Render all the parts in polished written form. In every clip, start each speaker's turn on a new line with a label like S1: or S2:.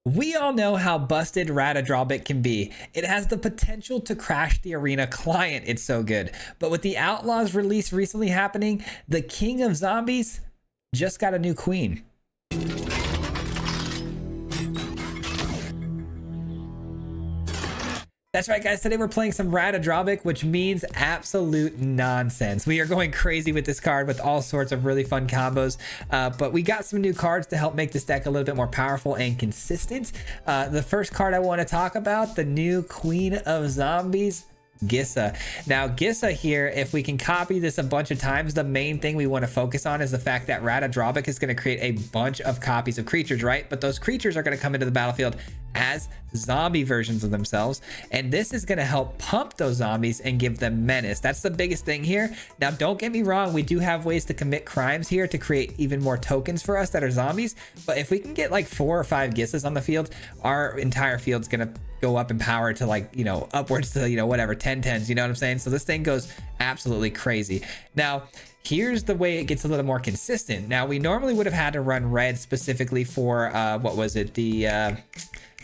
S1: We all know how busted Ratadrawbit can be. It has the potential to crash the arena client, it's so good. But with the Outlaws release recently happening, the king of zombies just got a new queen. That's right, guys. Today we're playing some Ratadrawbit, which means absolute nonsense. We are going crazy with this card with all sorts of really fun combos, but we got some new cards to help make this deck a little bit more powerful and consistent. The first card I want to talk about, the new Queen of Zombies, Gissa. Now Gissa here, if we can copy this a bunch of times, the main thing we want to focus on is the fact that Ratadrawbit is going to create a bunch of copies of creatures, right? But those creatures are going to come into the battlefield as zombie versions of themselves, and this is going to help pump those zombies and give them menace. That's the biggest thing here. Now don't get me wrong, we do have ways to commit crimes here to create even more tokens for us that are zombies, but if we can get like 4 or 5 Gissas on the field, our entire field's going to go up in power to, like, you know, upwards to, you know, whatever, 10/10s, you know what I'm saying? So this thing goes absolutely crazy. Now here's the way it gets a little more consistent. Now we normally would have had to run red specifically for what was it, the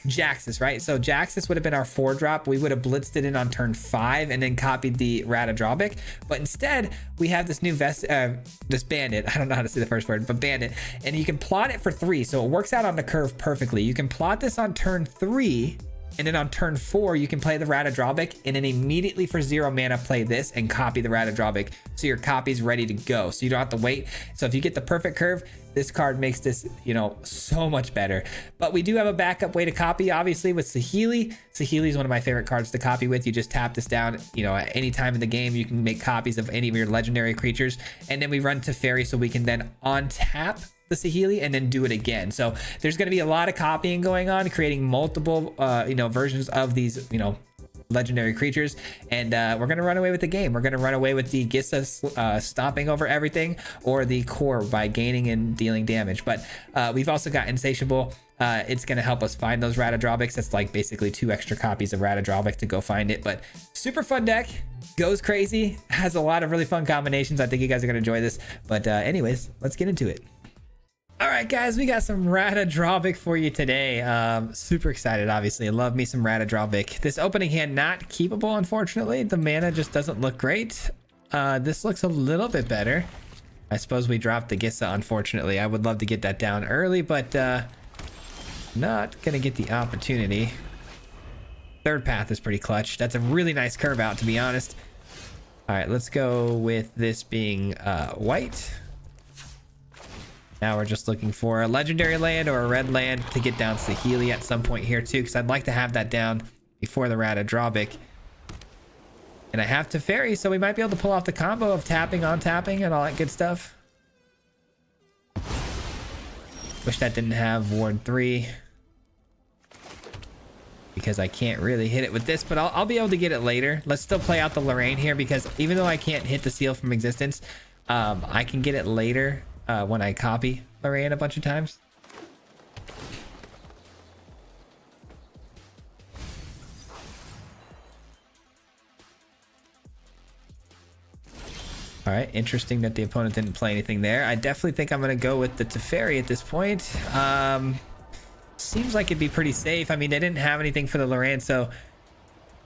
S1: Jaxus, right? So Jaxus would have been our 4-drop. We would have blitzed it in on turn 5 and then copied the Ratadrawbit. But instead, we have this new this bandit. I don't know how to say the first word, but bandit. And you can plot it for 3. So it works out on the curve perfectly. You can plot this on turn 3. And then on turn 4, you can play the Ratadrawbit and then immediately for 0 mana play this and copy the Ratadrawbit. So your copy's ready to go. So you don't have to wait. So if you get the perfect curve, this card makes this, you know, so much better. But we do have a backup way to copy, obviously, with Saheeli. Saheeli is one of my favorite cards to copy with. You just tap this down, you know, at any time in the game. You can make copies of any of your legendary creatures. And then we run Teferi so we can then untap the Saheeli and then do it again. So there's going to be a lot of copying going on, creating multiple you know, versions of these, you know, legendary creatures, and we're going to run away with the game. We're going to run away with the Gissa stomping over everything, or the core by gaining and dealing damage. But we've also got Insatiable. It's going to help us find those Ratadrawbits. That's like basically 2 extra copies of Ratadrawbit to go find it. But super fun deck, goes crazy, has a lot of really fun combinations. I think you guys are going to enjoy this. But anyways, let's get into it. All right, guys, we got some Ratadrawbit for you today. Super excited, obviously. I love me some Ratadrawbit. This opening hand, not keepable, unfortunately. The mana just doesn't look great. This looks a little bit better. I suppose we dropped the Gissa, unfortunately. I would love to get that down early, but not going to get the opportunity. Third path is pretty clutch. That's a really nice curve out, to be honest. All right, let's go with this being white. Now we're just looking for a legendary land or a red land to get down Saheeli at some point here too, because I'd like to have that down before the Ratadrawbit. And I have Teferi, so we might be able to pull off the combo of tapping on tapping and all that good stuff. Wish that didn't have Ward 3, because I can't really hit it with this, but I'll be able to get it later. Let's still play out the Lorraine here, because even though I can't hit the seal from existence, I can get it later. When I copy Lorraine a bunch of times. All right, interesting that the opponent didn't play anything there. I definitely think I'm going to go with the Teferi at this point. Seems like it'd be pretty safe. I mean, they didn't have anything for the Lorraine, so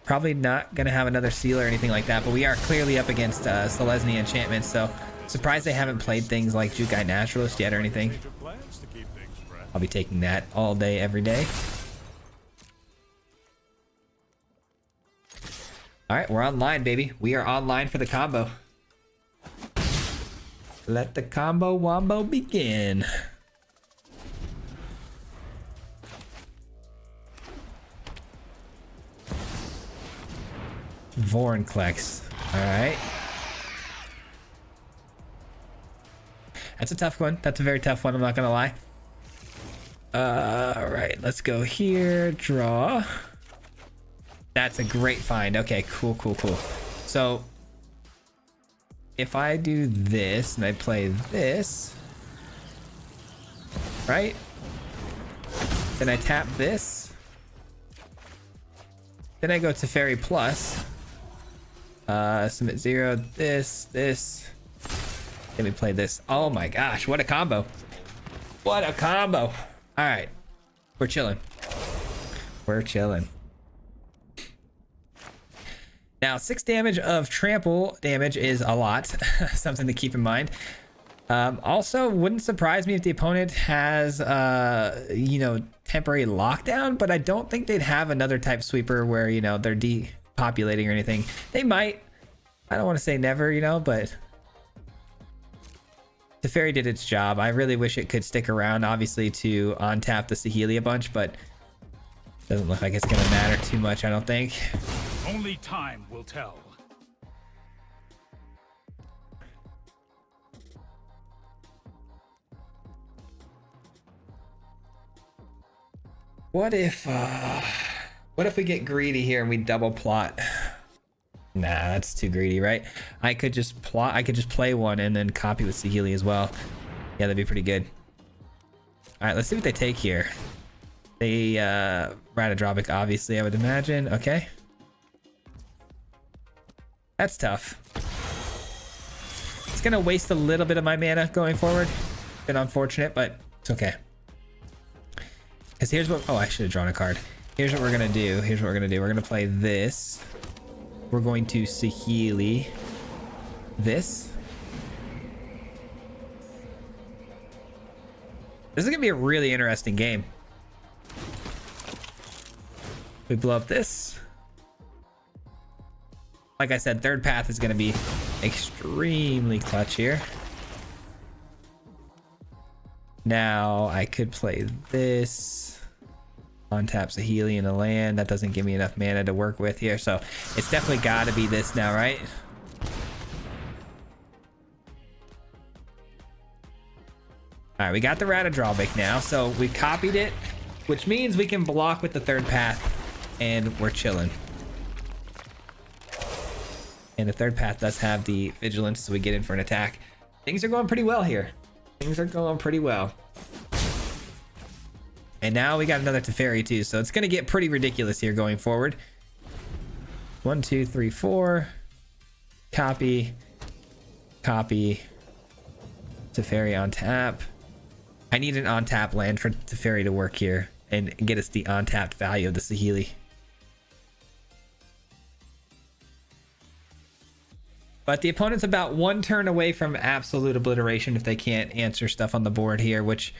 S1: probably not going to have another seal or anything like that. But we are clearly up against Selesnya enchantments, so surprised they haven't played things like Jukai Naturalist yet or anything. I'll be taking that all day, every day. All right, we're online, baby. We are online for the combo. Let the combo wombo begin. Vorinclex. All right. That's a tough one. That's a very tough one. I'm not going to lie. All right, let's go here. Draw. That's a great find. Okay, cool, cool, cool. So if I do this and I play this, right? Then I tap this. Then I go to Teferi Plus. Submit 0, this. Then we play this. Oh my gosh, what a combo. What a combo. All right, we're chilling. We're chilling. Now, 6 damage of trample damage is a lot. Something to keep in mind. Also, wouldn't surprise me if the opponent has, you know, temporary lockdown, but I don't think they'd have another type sweeper where, you know, they're depopulating or anything. They might. I don't want to say never, you know, but the fairy did its job. I really wish it could stick around, obviously, to untap the Saheeli a bunch, but doesn't look like it's going to matter too much, I don't think.
S2: Only time will tell.
S1: What if we get greedy here and we double plot? Nah, that's too greedy, right? I could just play one and then copy with Saheeli as well. Yeah, that'd be pretty good. All right, let's see what they take here. They Radadrobic, obviously, I would imagine. Okay. That's tough. It's gonna waste a little bit of my mana going forward. Been unfortunate, but it's okay. Because here's what... Oh, I should have drawn a card. Here's what we're going to do. We're going to play this. We're going to Saheeli this. This is going to be a really interesting game. We blow up this. Like I said, third path is going to be extremely clutch here. Now I could play this. Untap Saheeli in the land. That doesn't give me enough mana to work with here, so it's definitely got to be this now, right? All right, we got the Radadrobic now, so we copied it, which means we can block with the third path, and we're chilling. And the third path does have the vigilance, so we get in for an attack. Things are going pretty well here. Things are going pretty well. And now we got another Teferi too, so it's going to get pretty ridiculous here going forward. 1, 2, 3, 4. Copy. Copy. Teferi on tap. I need an on-tap land for Teferi to work here and get us the on-tapped value of the Saheeli. But the opponent's about 1 turn away from absolute obliteration if they can't answer stuff on the board here, which...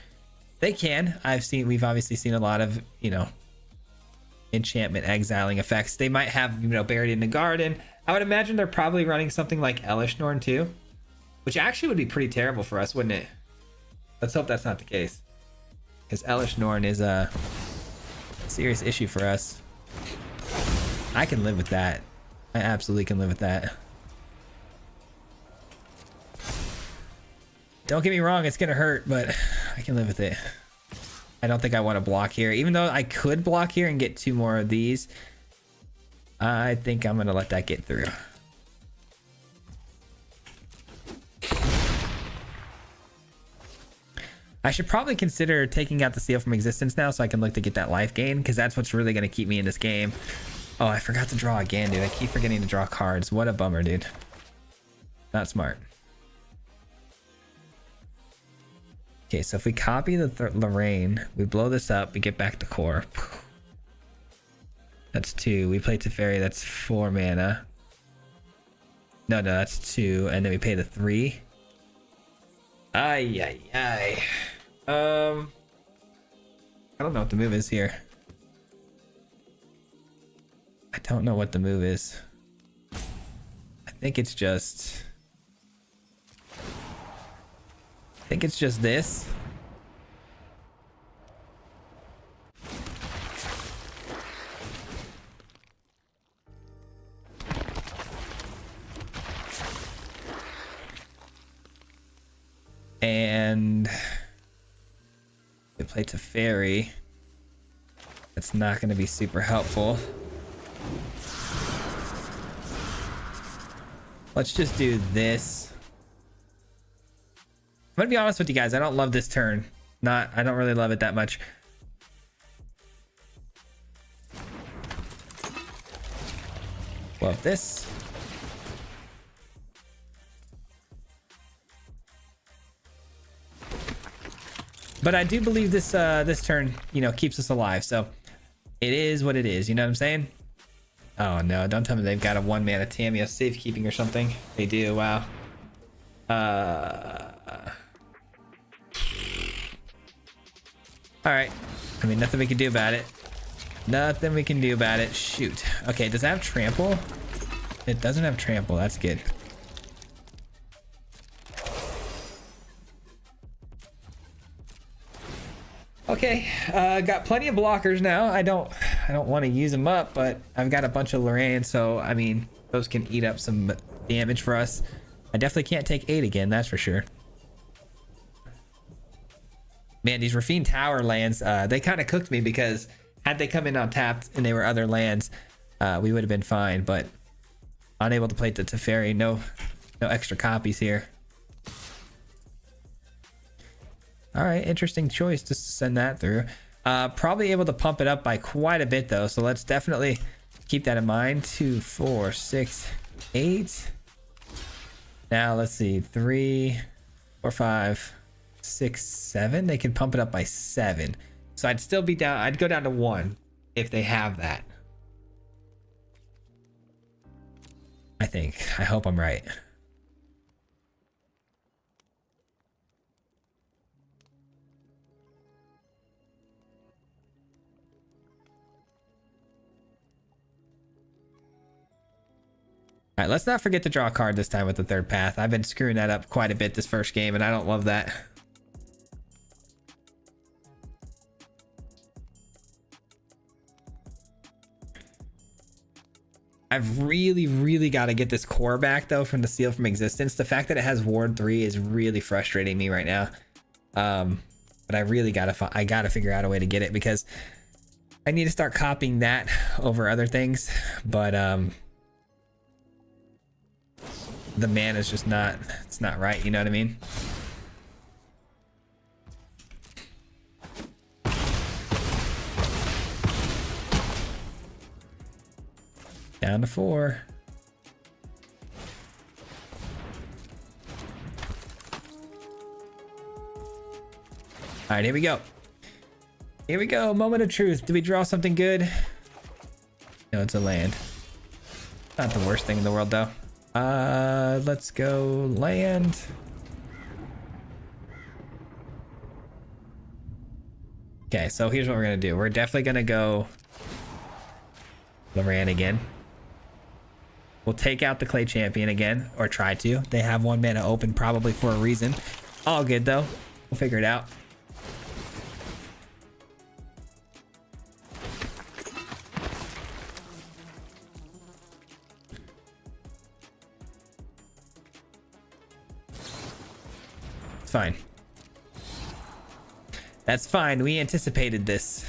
S1: they can. We've obviously seen a lot of, you know, enchantment exiling effects. They might have, you know, Buried in the Garden. I would imagine they're probably running something like Elish Norn too, which actually would be pretty terrible for us, wouldn't it? Let's hope that's not the case, because Elish Norn is a serious issue for us. I can live with that. I absolutely can live with that. Don't get me wrong, it's gonna hurt, but I can live with it. I don't think I want to block here. Even though I could block here and get 2 more of these, I think I'm gonna let that get through. I should probably consider taking out the Seal from Existence now so I can look to get that life gain, because that's what's really gonna keep me in this game. Oh, I forgot to draw again, dude. I keep forgetting to draw cards. What a bummer, dude. Not smart. Okay, so if we copy the Lorraine, we blow this up, we get back to core. That's 2. We play Teferi, that's 4 mana. No, that's 2, and then we pay the 3. Ay, ay, ay. I don't know what the move is here. I don't know what the move is. I think it's just... this. And we play Teferi. That's not going to be super helpful. Let's just do this. I'm gonna be honest with you guys, I don't love this turn. I don't really love it that much. Love this. But I do believe this this turn, you know, keeps us alive. So It is what it is. You know what I'm saying? Oh no, don't tell me they've got a 1-mana Tamiya safekeeping or something. They do. Wow. All right. I mean, nothing we can do about it. Nothing we can do about it. Shoot. Okay, does it have trample? It doesn't have trample. That's good. Okay, got plenty of blockers now. I don't want to use them up, but I've got a bunch of Lorraine, so I mean, those can eat up some damage for us. I definitely can't take 8 again, that's for sure. Man, these Rafine Tower lands, they kind of cooked me, because had they come in untapped and they were other lands, we would have been fine, but unable to play the Teferi. No extra copies here. All right, interesting choice just to send that through. Probably able to pump it up by quite a bit though, so let's definitely keep that in mind. 2, 4, 6, 8. Now let's see, 3, 4, 5, 6, 7. They can pump it up by 7. So I'd still be down. I'd go down to 1 if they have that. I think. I hope I'm right. All right, let's not forget to draw a card this time with the third path. I've been screwing that up quite a bit this first game, and I don't love that. I've really got to get this core back though from the Seal from Existence. The fact that it has Ward 3 is really frustrating me right now. But I really gotta figure out a way to get it, because I need to start copying that over other things. But the mana is just not, it's not right, you know what I mean? Down to 4. All right, here we go. Here we go. Moment of truth. Do we draw something good? No, it's a land. Not the worst thing in the world, though. Let's go land. Okay, so here's what we're gonna do. We're definitely gonna go Loran again. We'll take out the Clay Champion again, or try to. They have 1 mana open, probably for a reason. All good though. We'll figure it out. It's fine. That's fine. We anticipated this.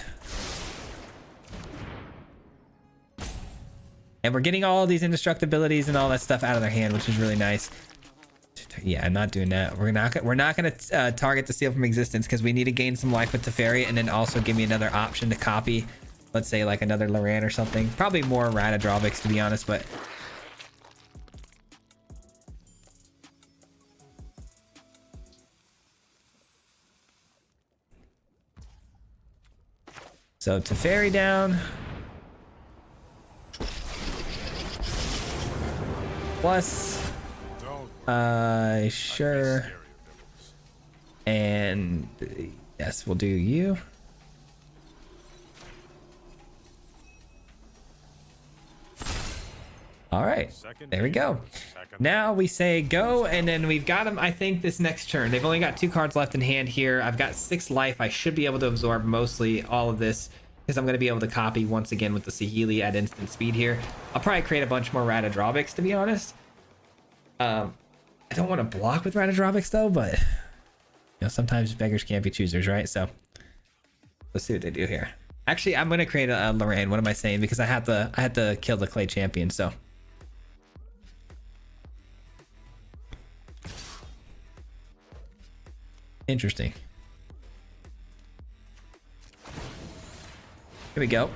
S1: And we're getting all these indestructibilities and all that stuff out of their hand, which is really nice. Yeah, I'm not doing that. We're not gonna target the Seal from Existence, because we need to gain some life with Teferi, and then also give me another option to copy. Let's say like another Loran or something. Probably more Ratadrovics, to be honest, but so Teferi down. Plus, sure. And yes, we'll do you. All right, there we go. Now we say go, and then we've got them, I think, this next turn. They've only got 2 cards left in hand here. I've got 6 life. I should be able to absorb mostly all of this, because I'm going to be able to copy once again with the Saheeli at instant speed here. I'll probably create a bunch more Ratadrovics, to be honest. I don't want to block with Ratadrovics though, but you know, sometimes beggars can't be choosers, right? So let's see what they do here. Actually, I'm going to create a Loran. What am I saying? Because I had to kill the Clay Champion, so. Interesting. Here we go.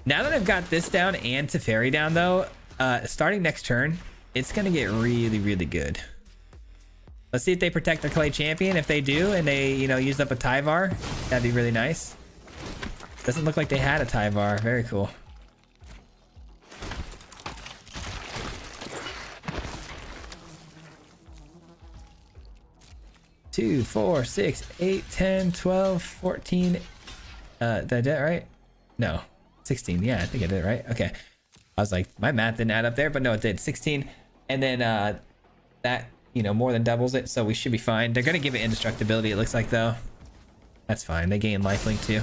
S1: Now that I've got this down and Teferi down though, starting next turn, it's gonna get really good. Let's see if they protect their clay champion. If they do, and they, you know, use up a Tyvar, that'd be really nice. Doesn't look like they had a Tyvar. Very cool. Two, 4, 6, 8, 10, 12, 14. Did I do it right? No. 16. Yeah, I think I did it right. Okay. I was like, my math didn't add up there, but no, it did. 16. And then that, you know, more than doubles it, so we should be fine. They're going to give it indestructibility, it looks like, though. That's fine. They gain lifelink, too.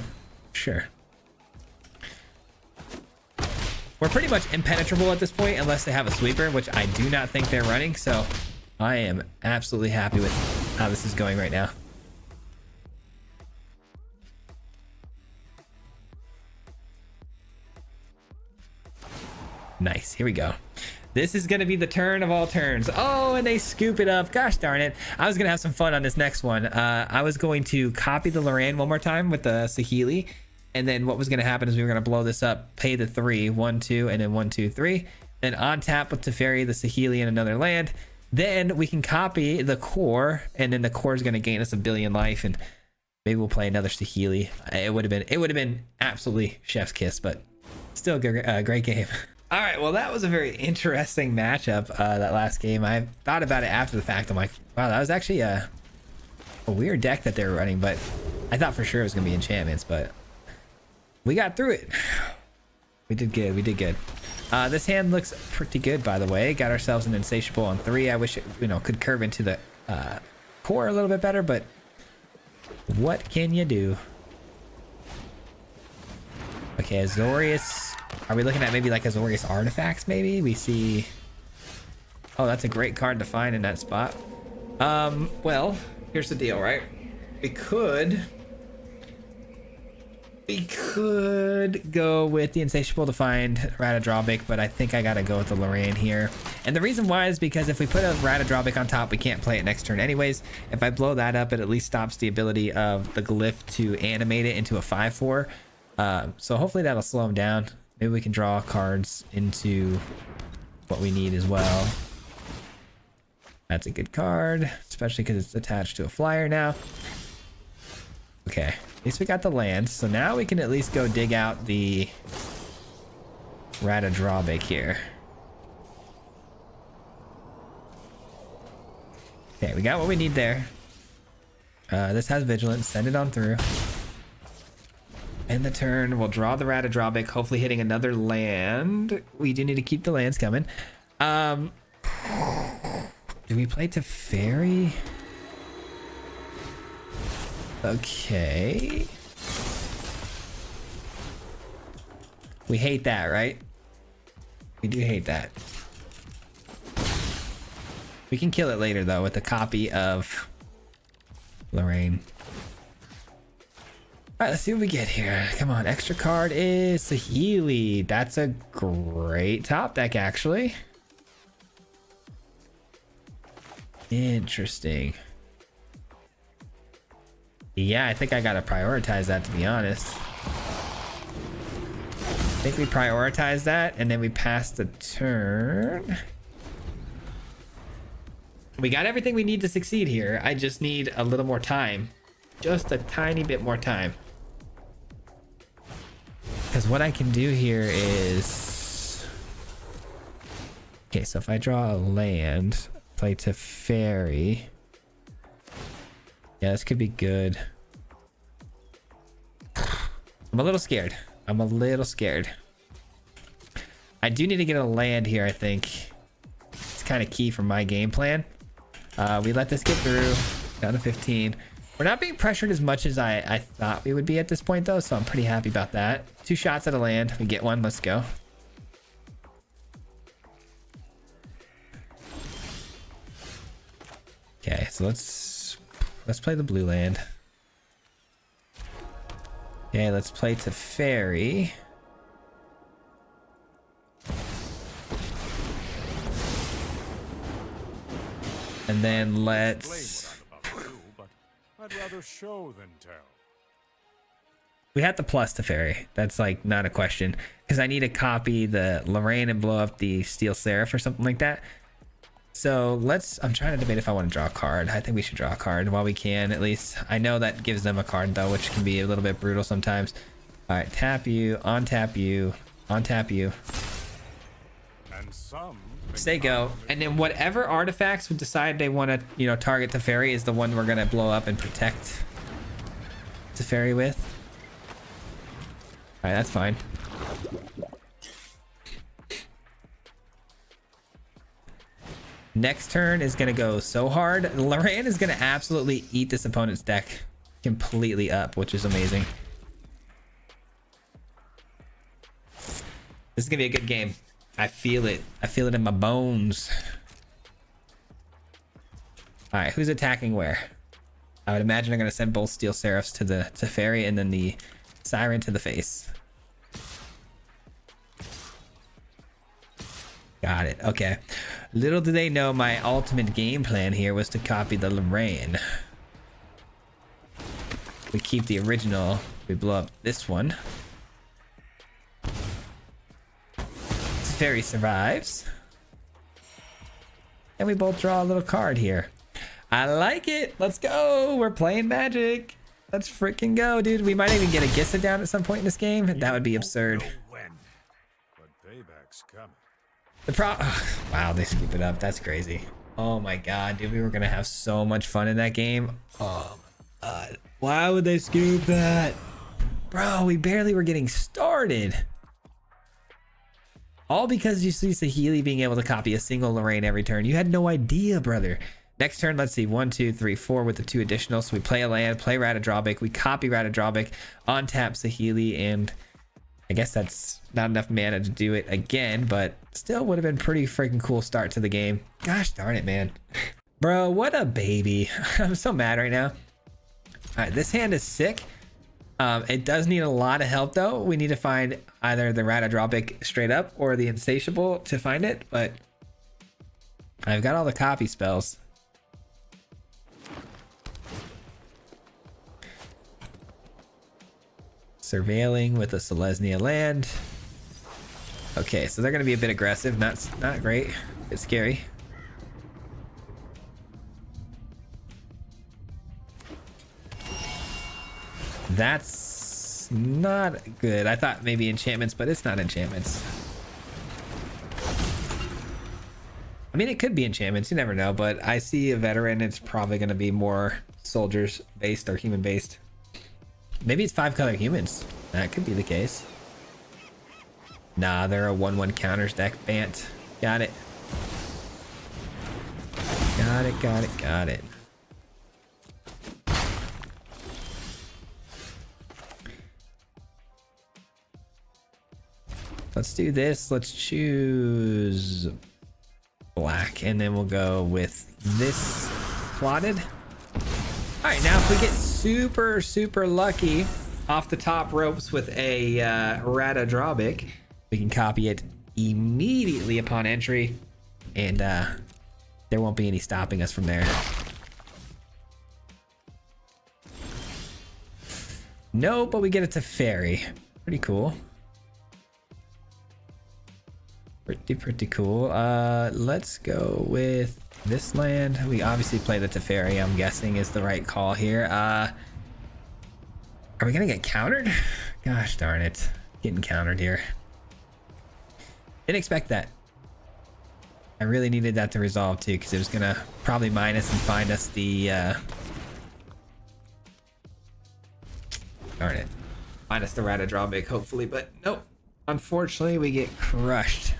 S1: Sure. We're pretty much impenetrable at this point, unless they have a sweeper, which I do not think they're running, so I am absolutely happy with how this is going right now. Nice. Here we go. This is going to be the turn of all turns. Oh, and they scoop it up. Gosh darn it. I was going to have some fun on this next one. I was going to copy the Lorraine one more time with the Saheeli. And then what was going to happen is we were going to blow this up, pay the 3, 1, 2, and then 1, 2, 3. Then on tap with Teferi, the Saheeli, and another land. Then we can copy the core, and then the core is going to gain us 1 billion life, and maybe we'll play another Saheeli. It would have been absolutely chef's kiss, but still a great game. All right, well, that was a very interesting matchup, that last game. I thought about it after the fact. I'm like, wow, that was actually a weird deck that they were running, but I thought for sure it was going to be enchantments, but we got through it. We did good. We did good. This hand looks pretty good, by the way. Got ourselves an Insatiable on 3. I wish it, you know, could curve into the core a little bit better, but what can you do? Okay, Azorius. Are we looking at maybe like Azorius artifacts? Maybe we see. Oh, that's a great card to find in that spot. Well, here's the deal, right? We could go with the Insatiable to find Ratadrobic, but I think I gotta go with the Lorraine here. And the reason why is because if we put a Ratadrobic on top, we can't play it next turn anyways. If I blow that up, it at least stops the ability of the Glyph to animate it into a 5/4. So hopefully that'll slow him down. Maybe we can draw cards into what we need as well. That's a good card, especially because it's attached to a flyer now. Okay, at least we got the land. So now we can at least go dig out the Ratadrobic here. Okay, we got what we need there. This has Vigilance. Send it on through. End the turn. We'll draw the Ratadrobic, hopefully hitting another land. We do need to keep the lands coming. Do we play Teferi? Okay. We hate that, right? We do hate that. We can kill it later, though, with a copy of Lorraine. All right, let's see what we get here. Come on, extra card is Saheeli. That's a great top deck, actually. Interesting. Yeah, I think I gotta prioritize that, to be honest. I think we prioritize that, and then we pass the turn. We got everything we need to succeed here. I just need a little more time. Just a tiny bit more time. Because what I can do here is... Okay, so if I draw a land, play Teferi. Yeah, this could be good. I'm a little scared. I'm a little scared. I do need to get a land here, I think. It's kind of key for my game plan. We let this get through. Down to 15. We're not being pressured as much as I thought we would be at this point, though, so I'm pretty happy about that. 2 shots at a land. We get one. Let's go. Okay, so let's play the blue land. Okay, let's play Teferi. And then let's...
S2: I'd rather show than tell.
S1: We had the plus Teferi. That's like not a question. Because I need to copy the Lorraine and blow up the Steel Seraph or something like that. So I'm trying to debate if I want to draw a card. I think we should draw a card while we can, at least. I know that gives them a card though, which can be a little bit brutal sometimes. All right, tap you, untap you, untap you.
S2: And some
S1: Say go. And then whatever artifacts would decide they want to, you know, target Teferi is the one we're going to blow up and protect Teferi with. All right, that's fine. Next turn is going to go so hard. Loran is going to absolutely eat this opponent's deck completely up, which is amazing. This is going to be a good game. I feel it. I feel it in my bones. All right, who's attacking where? I would imagine I'm going to send both Steel Seraphs to the Teferi and then the Siren to the face. Got it. Okay. Little do they know my ultimate game plan here was to copy the Loran. We keep the original. We blow up this one. Teferi survives. And we both draw a little card here. I like it. Let's go. We're playing Magic. Let's freaking go, dude. We might even get a Gissa down at some point in this game. That would be absurd.
S2: when, but payback's coming.
S1: Wow, they scoop it up. That's crazy. Oh my god, dude. We were gonna have so much fun in that game. Oh my god. Why would they scoop that? Bro, we barely were getting started. All because you see Saheeli being able to copy a single Loran every turn. You had no idea, brother. Next turn, let's see. 1, 2, 3, 4 with the 2 additional. So we play a land, play Ratadrawbik. We copy Ratadrawbik, untap Saheeli, and I guess that's not enough mana to do it again, but still would have been pretty freaking cool start to the game. Gosh darn it, man. Bro, what a baby. I'm so mad right now. All right, this hand is sick. It does need a lot of help though. We need to find either the Ratadrawbik straight up or the Insatiable to find it, but I've got all the copy spells. Surveilling with a Selesnya land. Okay, so they're gonna be a bit aggressive. Not great. It's scary. That's not good. I thought maybe enchantments, but it's not enchantments. I mean, it could be enchantments. You never know, but I see a veteran. It's probably going to be more soldiers based or human based. Maybe it's 5-color humans. That could be the case. Nah, they're a 1/1 counters deck. Bant. Got it. Got it, got it, got it. Let's do this. Let's choose black, and then we'll go with this plotted. All right, now if we get super lucky off the top ropes with a Ratadrawbik, we can copy it immediately upon entry, and there won't be any stopping us from there. No, but we get it to Teferi. Pretty cool. Pretty cool. Let's go with this land. We obviously play the Teferi, I'm guessing is the right call here. Are we gonna get countered? Gosh darn it. Getting countered here. Didn't expect that. I really needed that to resolve too, because it was gonna probably minus and find us the darn it. Minus the Ratadrawbik, hopefully, but nope. Unfortunately, we get crushed.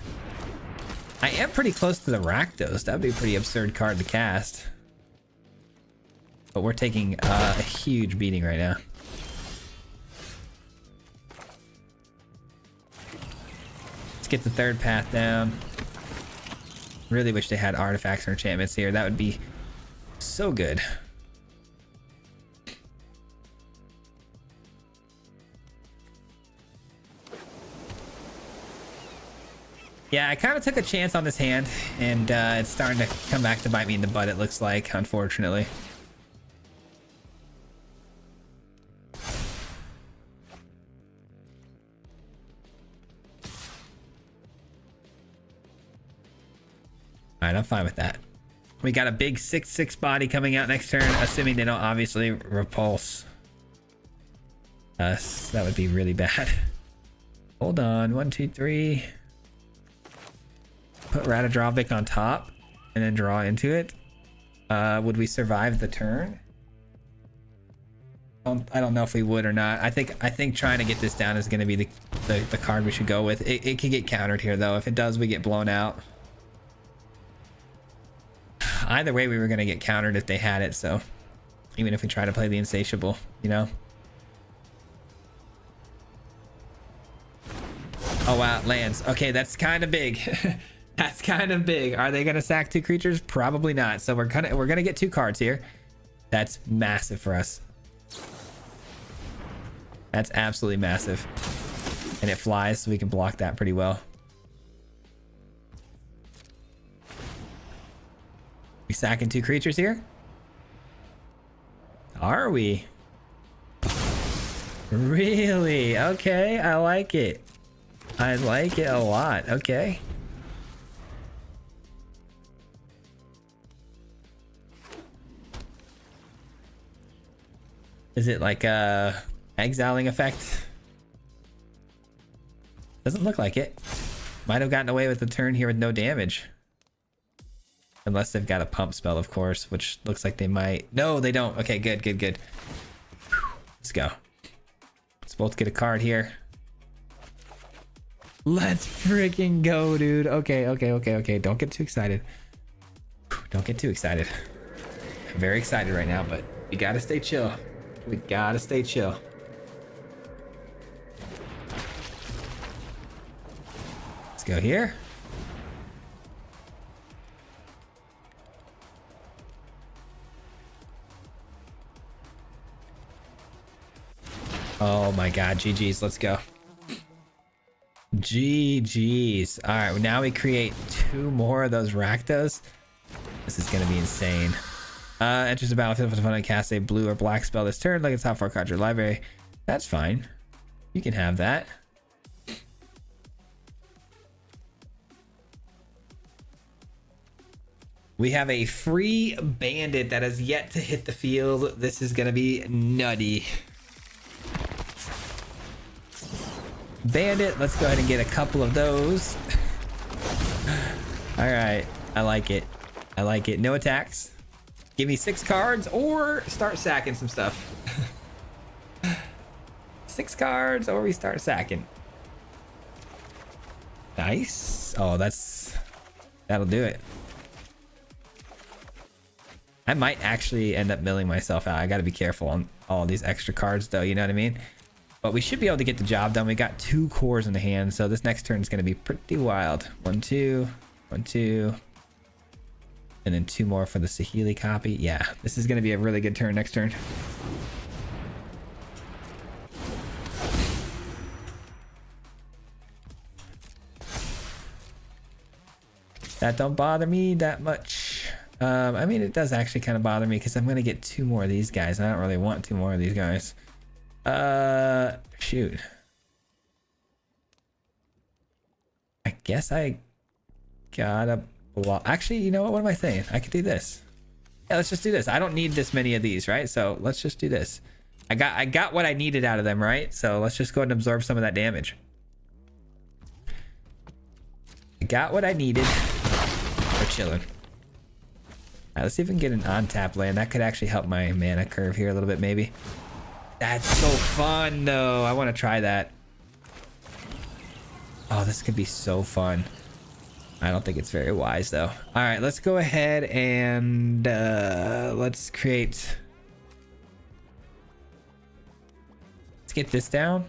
S1: I am pretty close to the Rakdos. That would be a pretty absurd card to cast. But we're taking a huge beating right now. Let's get the third path down. Really wish they had artifacts or enchantments here. That would be so good. Yeah, I kind of took a chance on this hand, and it's starting to come back to bite me in the butt, it looks like, unfortunately. Alright, I'm fine with that. We got a big 6/6 body coming out next turn, assuming they don't obviously repulse us. That would be really bad. Hold on, 1, 2, 3. Put Radadrovic on top and then draw into it. Would we survive the turn? I don't know if we would or not. I think trying to get this down is going to be the card we should go with. It could get countered here though. If it does, we get blown out. Either way, we were going to get countered if they had it. So even if we try to play the Insatiable, you know. Oh wow, it lands. Okay, that's kind of big. That's kind of big. Are they going to sack 2 creatures? Probably not. So we're gonna get 2 cards here. That's massive for us. That's absolutely massive. And it flies, so we can block that pretty well. We sacking 2 creatures here? Are we? Really? Okay, I like it. I like it a lot. Okay. Is it like a exiling effect? Doesn't look like it. Might have gotten away with the turn here with no damage. Unless they've got a pump spell, of course, which looks like they might. No, they don't. Okay, good, good, good. Let's go. Let's both get a card here. Let's freaking go, dude. Okay, okay, okay, okay. Don't get too excited. Don't get too excited. I'm very excited right now, but we gotta stay chill. We gotta stay chill. Let's go here. Oh my god, GG's. Let's go. GG's. All right, now we create 2 more of those Rakdos. This is gonna be insane. Enters the battlefield for the fun and cast a blue or black spell this turn. Like a top 4 card your library. That's fine. You can have that. We have a free bandit that has yet to hit the field. This is gonna be nutty. Bandit, let's go ahead and get a couple of those. All right, I like it. I like it. No attacks. Give me 6 cards or start sacking some stuff. 6 cards or we start sacking. Nice. Oh, that'll do it. I might actually end up milling myself out. I got to be careful on all these extra cards though, you know what I mean? But we should be able to get the job done. We got 2 cores in the hand, so this next turn is going to be pretty wild. 1, 2, 1, 2. And then 2 more for the Saheeli copy. Yeah, this is going to be a really good turn next turn. That don't bother me that much. I mean, it does actually kind of bother me because I'm going to get 2 more of these guys. I don't really want 2 more of these guys. Shoot. I guess I gotta block. Actually, you know what? What am I saying? I could do this. Yeah, let's just do this. I don't need this many of these, right? So let's just do this. I got what I needed out of them, right? So let's just go ahead and absorb some of that damage. I got what I needed. We're chilling. All right, let's see if we can get an on-tap land. That could actually help my mana curve here a little bit, maybe. That's so fun, though. I want to try that. Oh, this could be so fun. I don't think it's very wise, though. All right, let's go ahead and let's create... Let's get this down.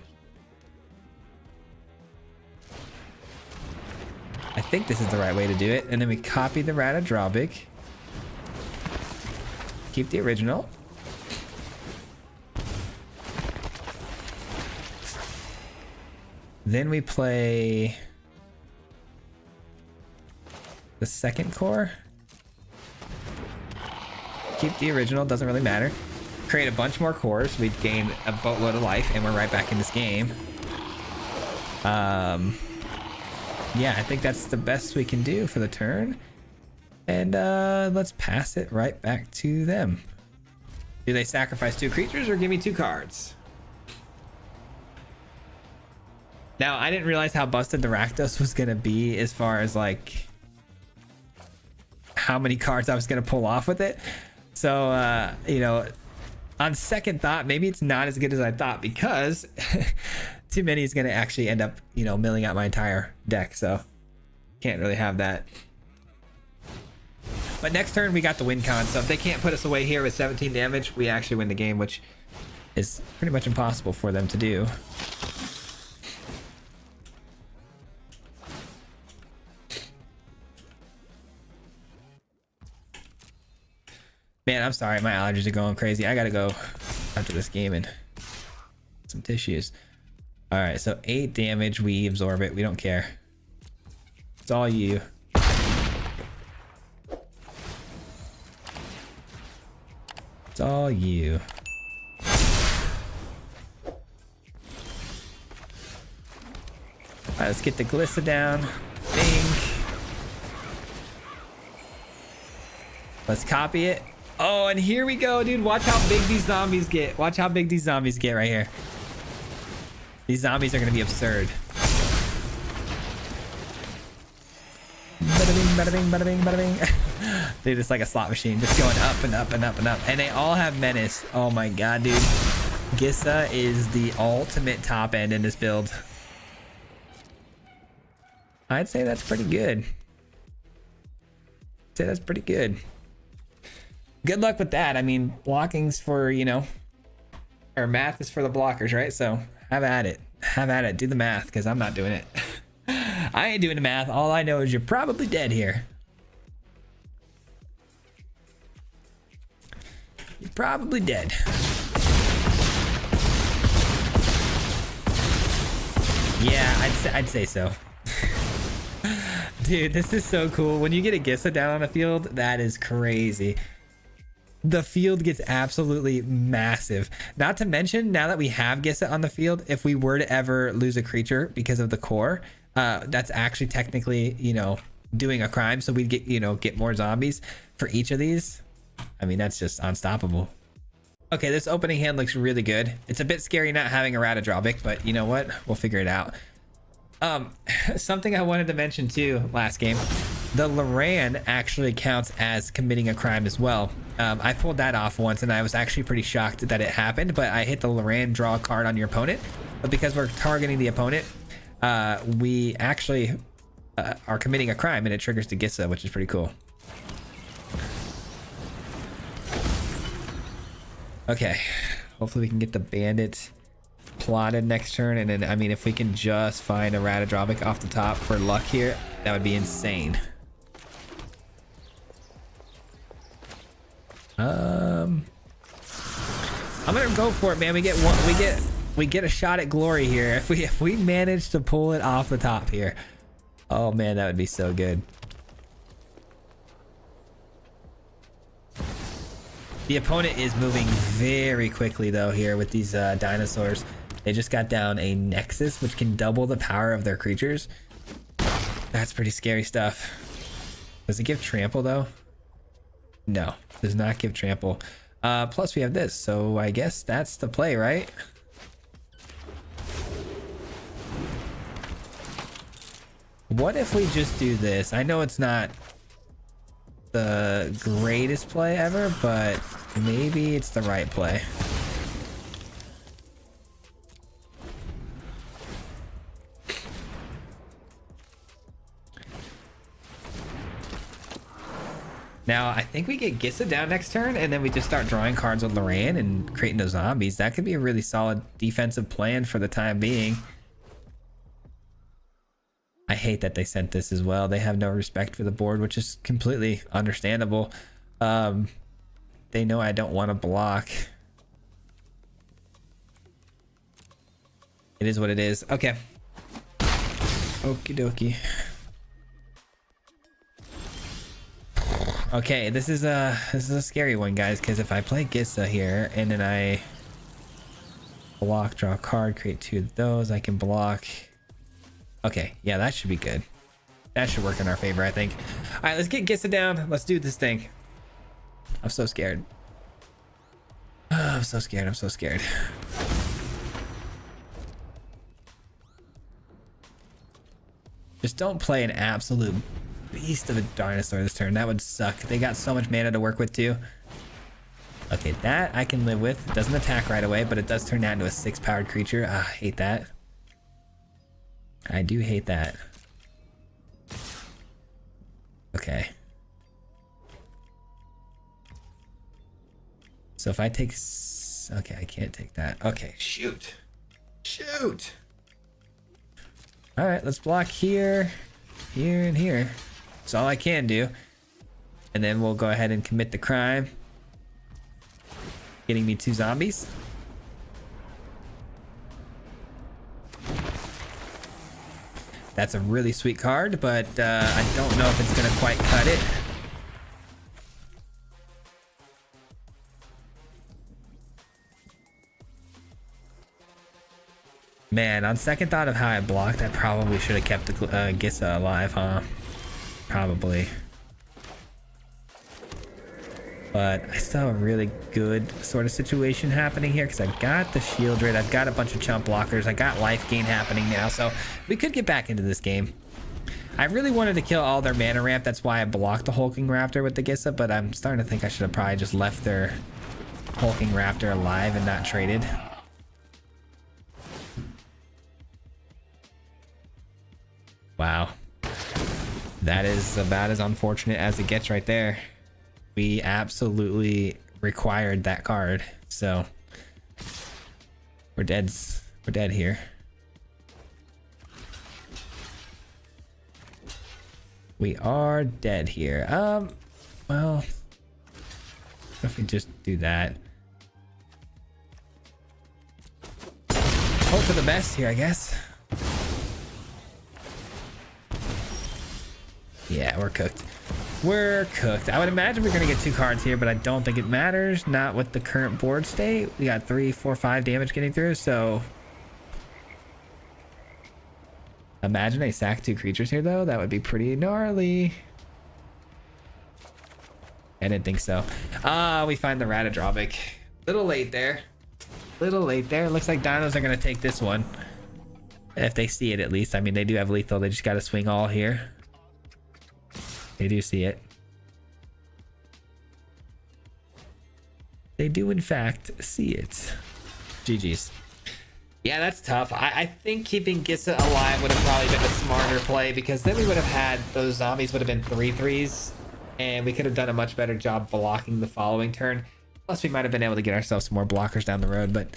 S1: I think this is the right way to do it. And then we copy the Radadrovic. Keep the original. Then we play the second core. Keep the original, doesn't really matter. Create a bunch more cores. We've gained a boatload of life and we're right back in this game. Yeah, I think that's the best we can do for the turn. And let's pass it right back to them. Do they sacrifice 2 creatures or give me 2 cards? Now, I didn't realize how busted the Rakdos was going to be as far as like how many cards I was going to pull off with it. So, you know, on second thought, maybe it's not as good as I thought because too many is going to actually end up, you know, milling out my entire deck. So can't really have that. But next turn we got the win con, so if they can't put us away here with 17 damage, we actually win the game, which is pretty much impossible for them to do. Man, I'm sorry, my allergies are going crazy. I gotta go after this game and some tissues. All right, so 8 damage, we absorb it, we don't care. It's all you. It's all you. All right, let's get the Gissa down. Bing. Let's copy it. Oh, and here we go, dude. Watch how big these zombies get. Watch how big these zombies get right here. These zombies are going to be absurd. Bada bing, bada bing, bada bing, bada bing. Dude, it's like a slot machine, just going up and up and up and up. And they all have menace. Oh my god, dude. Gissa is the ultimate top end in this build. I'd say that's pretty good. I'd say that's pretty good. Good luck with that. I mean, blocking's for, you know, or math is for the blockers, right? So have at it. Have at it. Do the math, because I'm not doing it. I ain't doing the math. All I know is you're probably dead here. You're probably dead. Yeah, I'd say so. Dude, this is so cool. When you get a Gissa down on the field, that is crazy. The field gets absolutely massive. Not to mention, now that we have Gissa on the field, if we were to ever lose a creature because of the core, that's actually technically, you know, doing a crime. So we get, you know, get more zombies for each of these. I mean, that's just unstoppable. Okay, this opening hand looks really good. It's a bit scary not having a Ratadrobic, but you know what? We'll figure it out. Something I wanted to mention too last game, the Loran actually counts as committing a crime as well. I pulled that off once and I was actually pretty shocked that it happened, but I hit the Loran, draw a card on your opponent. But because we're targeting the opponent, we actually are committing a crime and it triggers the Gissa, which is pretty cool. Okay, hopefully we can get the bandit plotted next turn, and then I mean if we can just find a Ratadrobic off the top for luck here, that would be insane. I'm gonna go for it, man. We get one, we get a shot at glory here if we manage to pull it off the top here. Oh man, that would be so good. The opponent is moving very quickly though here with these dinosaurs. They just got down a Nexus, which can double the power of their creatures. That's pretty scary stuff. Does it give trample though? No, does not give trample. Plus we have this, so I guess that's the play, right? What if we just do this? I know it's not the greatest play ever, but maybe it's the right play. Now, I think we get Gissa down next turn, and then we just start drawing cards with Loran and creating those zombies. That could be a really solid defensive plan for the time being. I hate that they sent this as well. They have no respect for the board, which is completely understandable. They know I don't want to block. It is what it is. Okay. Okie dokie. Okay, this is a scary one, guys, because if I play Gissa here and then I block, draw a card, create 2 of those, I can block. Okay, yeah, that should be good. That should work in our favor, I think. All right, let's get Gissa down. Let's do this thing. I'm so scared. I'm so scared. I'm so scared. Just don't play an absolute beast of a dinosaur this turn. That would suck. They got so much mana to work with too. Okay, that I can live with. It doesn't attack right away, but it does turn that into a 6-powered creature. Ah, I hate that. I do hate that. Okay. So if I take... Okay, I can't take that. Okay, shoot. Shoot! Alright, let's block here, here, and here. That's all I can do. And then we'll go ahead and commit the crime. Getting me 2 zombies. That's a really sweet card, but I don't know if it's going to quite cut it. Man, on second thought of how I blocked, I probably should have kept the Gissa alive, huh? Probably. But I still have a really good sort of situation happening here because I've got the shield raid, I've got a bunch of chump blockers, I got life gain happening now, so we could get back into this game. I really wanted to kill all their mana ramp, that's why I blocked the Hulking Raptor with the Gissa, but I'm starting to think I should have probably just left their Hulking Raptor alive and not traded. Wow. That is about as unfortunate as it gets right there. We absolutely required that card, so we're dead. We're dead here. We are dead here. Well, if we just do that, hope for the best here, I guess. Yeah, we're cooked. We're cooked. I would imagine we're going to get 2 cards here, but I don't think it matters. Not with the current board state. We got 3, 4, 5 damage getting through, so... Imagine I sack 2 creatures here, though. That would be pretty gnarly. I didn't think so. Ah, we find the Ratadrobic. Little late there. Little late there. Looks like dinos are going to take this one. If they see it, at least. I mean, they do have lethal. They just got to swing all here. They do see it. They do, in fact, see it. GG's. Yeah, that's tough. I think keeping Gissa alive would have probably been a smarter play because then we would have had those zombies would have been 3/3s and we could have done a much better job blocking the following turn. Plus, we might have been able to get ourselves some more blockers down the road, but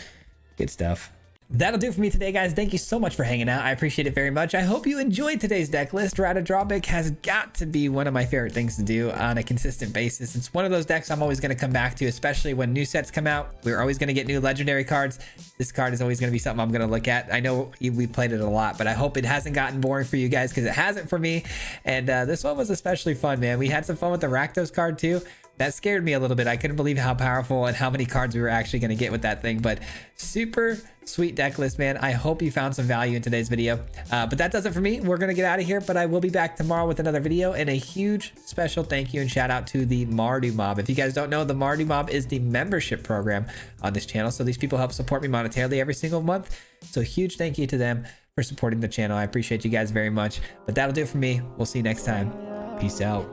S1: good stuff. That'll do it for me today, guys. Thank you so much for hanging out. I appreciate it very much. I hope you enjoyed today's deck list. Ratadrobic has got to be one of my favorite things to do on a consistent basis. It's one of those decks I'm always going to come back to, especially when new sets come out. We're always going to get new legendary cards. This card is always going to be something I'm going to look at. I know we played it a lot, but I hope it hasn't gotten boring for you guys because it hasn't for me. And this one was especially fun, man. We had some fun with the Rakdos card too. That scared me a little bit. I couldn't believe how powerful and how many cards we were actually going to get with that thing, but super sweet deck list, man. I hope you found some value in today's video, but that does it for me. We're going to get out of here, but I will be back tomorrow with another video, and a huge special thank you and shout out to the Mardu Mob. If you guys don't know, the Mardu Mob is the membership program on this channel, so these people help support me monetarily every single month, so huge thank you to them for supporting the channel. I appreciate you guys very much, but that'll do it for me. We'll see you next time. Peace out.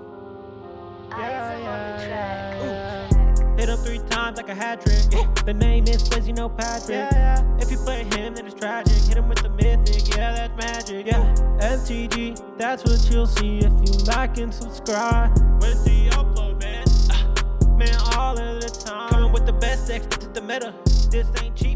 S3: Hit him 3 times like a hat trick. The name is Swayze, no Patrick. If you play him, then it's tragic. Hit him with the mythic, yeah, that's magic. Yeah, MTG, that's what you'll see if you like and subscribe. With the upload, man, man, all of the time. Coming with the best decks, this is the meta. This ain't cheap.